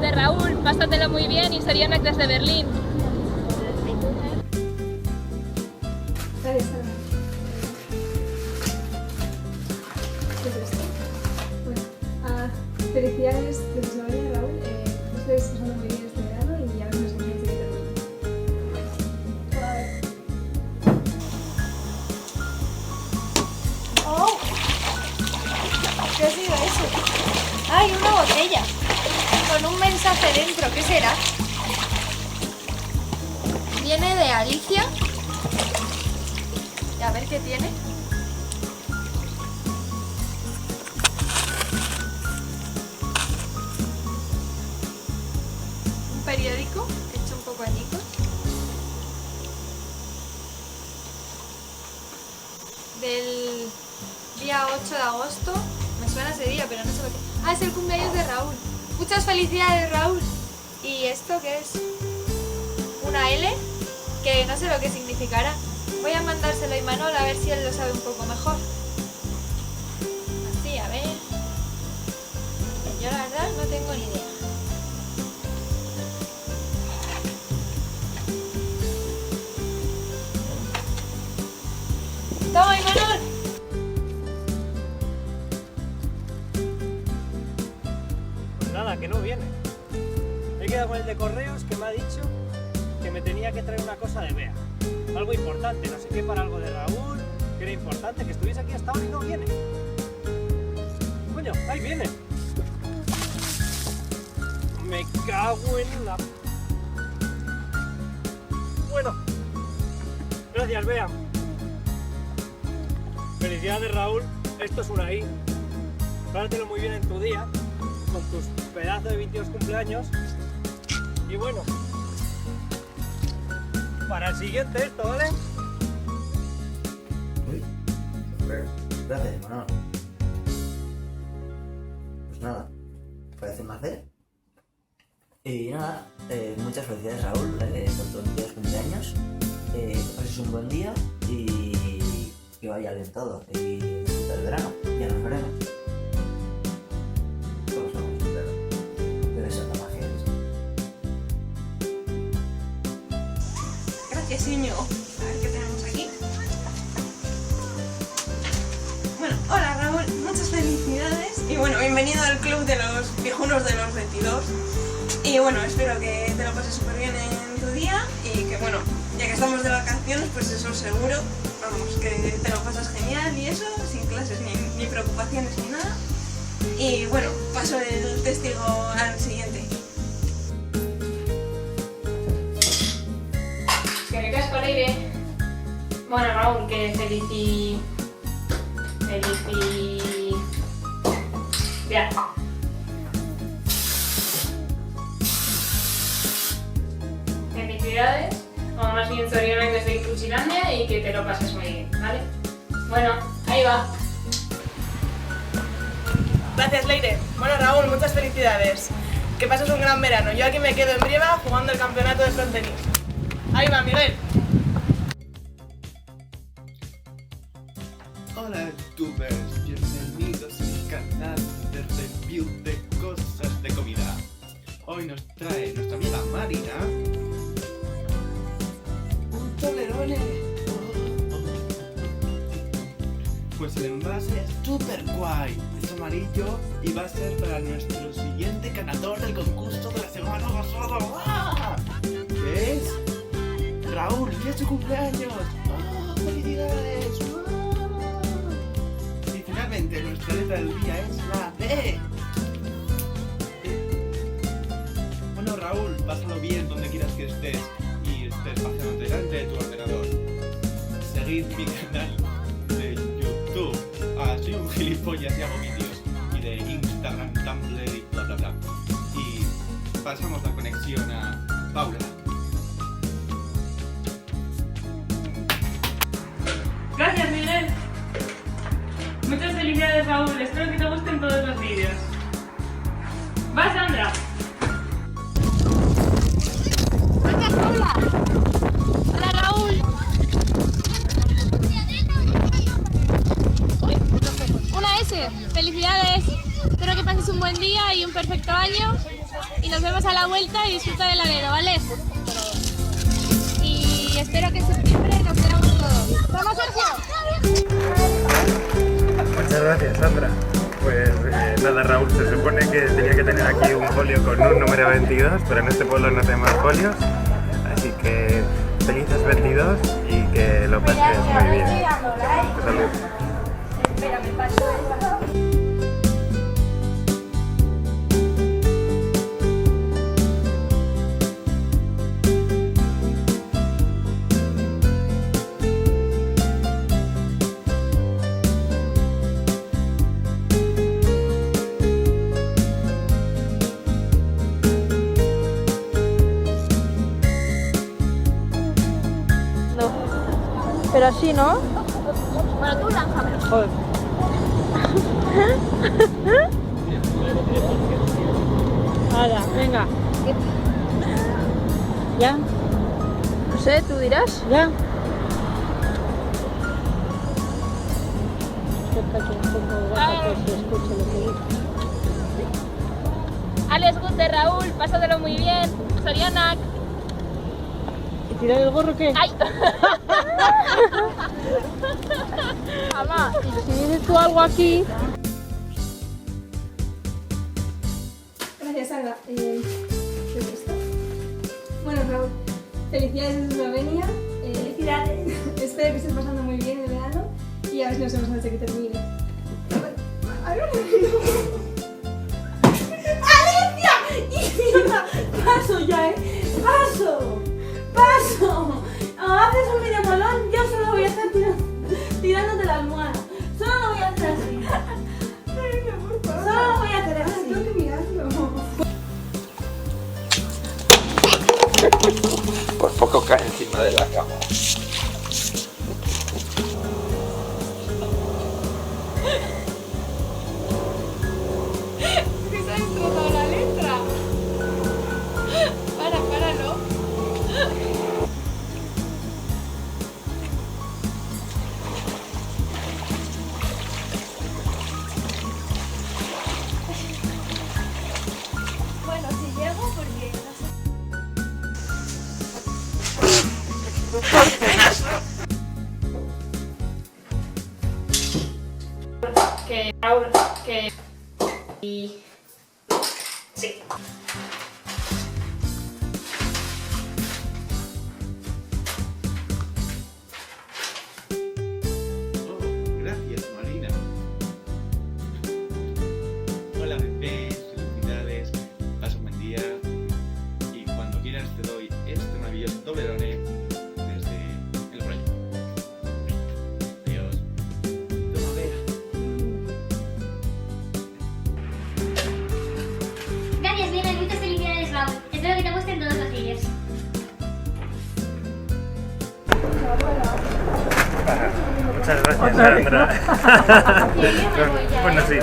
de Raúl, pásatelo muy bien y sorionak desde Berlín. Felicidades de tu sobrina Raúl, lo estáis pasando muy bien este verano y a ver si nos enseñáis a ¡Oh! ¿Qué ha sido eso? ¡Ay, una botella! Con un mensaje dentro, ¿qué será? Viene de Alicia. Y a ver qué tiene. Un periódico hecho un poco añicos. Del día 8 de agosto. Me suena ese día, pero no sé lo que... Ah, es el cumpleaños de Raúl. Muchas felicidades, Raúl. ¿Y esto qué es? Una L, que no sé lo que significará. Voy a mandárselo a Imanol a ver si él lo sabe un poco mejor. Así, a ver. Yo la verdad no tengo ni idea. ¡Toma, Imanol! Pues nada, que no viene. He quedado con el de correos que me ha dicho que me tenía que traer una cosa de Bea. Algo importante, no sé qué, para algo de Raúl, que era importante, que estuviese aquí hasta ahora y no viene. Coño, ahí viene. Me cago en la... Bueno, gracias, Bea. Felicidades, Raúl. Esto es una I. Pásatelo muy bien en tu día, con tus pedazos de 22 cumpleaños. Y bueno, para el siguiente esto, ¿vale? Uy, gracias, Imanol. Pues nada, parece un placer. Y nada, muchas felicidades, Raúl, por tus 22 cumpleaños. Que pases un buen día y que vaya bien todo. Y disfruta el verano, ya nos veremos. Todos vamos en verano. Debe ser la magia de esto. Gracias, Íñigo. A ver qué tenemos aquí. Bueno, hola Raúl, muchas felicidades. Y bueno, bienvenido al club de los viejunos de los 22. Y bueno, espero que te lo pases súper bien en tu día. Y que bueno, ya que estamos de vacaciones, pues eso seguro. Vamos, que te lo pasas genial y eso, sin clases ni preocupaciones ni nada. Y bueno, paso el testigo al siguiente. Que me caes por aire. Bueno, Raúl, que Ya. Felicidades, o más bien zorionak desde Crucilandia y que te lo pases muy bien, ¿vale? Bueno, ahí va. Gracias, Leire. Bueno, Raúl, muchas felicidades. Que pases un gran verano. Yo aquí me quedo en Brieva jugando el campeonato de frontenis. Ahí va, Miguel. Hola, youtubers. Bienvenidos a mi canal de review de cosas de comida. Hoy nos trae nuestra amiga Marina un Toblerone. Pues el envase es super guay, es amarillo y va a ser para nuestro siguiente ganador del concurso de la semana pasada. ¡Ah! ¿Qué es? Raúl, que es su cumpleaños. ¡Ah! ¡Felicidades! ¡Ah! Y finalmente nuestra letra del día es la D. Bueno, Raúl, pásalo bien donde quieras que estés y estés pasando delante de tu ordenador. Seguid mi canal de YouTube. Soy un gilipollas y hago vídeos. Y de Instagram, Tumblr y bla bla bla. Y pasamos la conexión a Paula. Gracias, Miguel. Muchas felicidades, Raúl. Espero que te gusten todos los vídeos. Va, Sandra. Hola Raúl. Una S. Felicidades. Espero que pases un buen día y un perfecto año. y nos vemos a la vuelta y disfruta del alero, ¿vale? Y espero que en septiembre nos veamos todos. ¡Vamos, Sergio! Muchas gracias, Sandra. Pues nada, Raúl, se supone que tenía que tener aquí un folio con un número 22, pero en este pueblo no tenemos folios, así que felices 22 y que lo pases muy bien. Salud. Pero así, ¿no? Bueno, tú lánzamelo. Joder. Ahora, venga. ¿Ya? No sé, tú dirás. ¿Ya? Alex Gute, Raúl, pásatelo muy bien. Sorianak. ¿Y tirar el gorro qué? ¡Ay! Mamá, y si dices tú algo aquí... Gracias, Sandra. ¿Qué es esto? Bueno, Raúl, felicidades en Eslovenia. Felicidades. Espero que estés pasando muy bien el verano y a ver si nos vemos antes de que termine. ¡Alicia! ¡Idiota! ¡Paso ya, ¡Paso! ¡Paso! Haces un video molón, yo solo voy a estar tirándote la almohada. Solo lo voy a hacer así. Solo lo voy a hacer así. Tengo que mirarlo. Por poco cae encima de la cama. Se ha destrozado la letra. Páralo. Bueno, si llego porque no sé. Que Raúl, que... Y... Sí. Oh, gracias, Marina. Hola, bebés, felicidades, pasa un buen día y cuando quieras te doy este maravilloso Toblerone desde el rollo. Adiós. Toma, vea. Gracias, Lina, y muchas felicidades, Raúl. Espero que te gusten todos los vídeos. Muchas gracias, Sandra. Bueno, sí.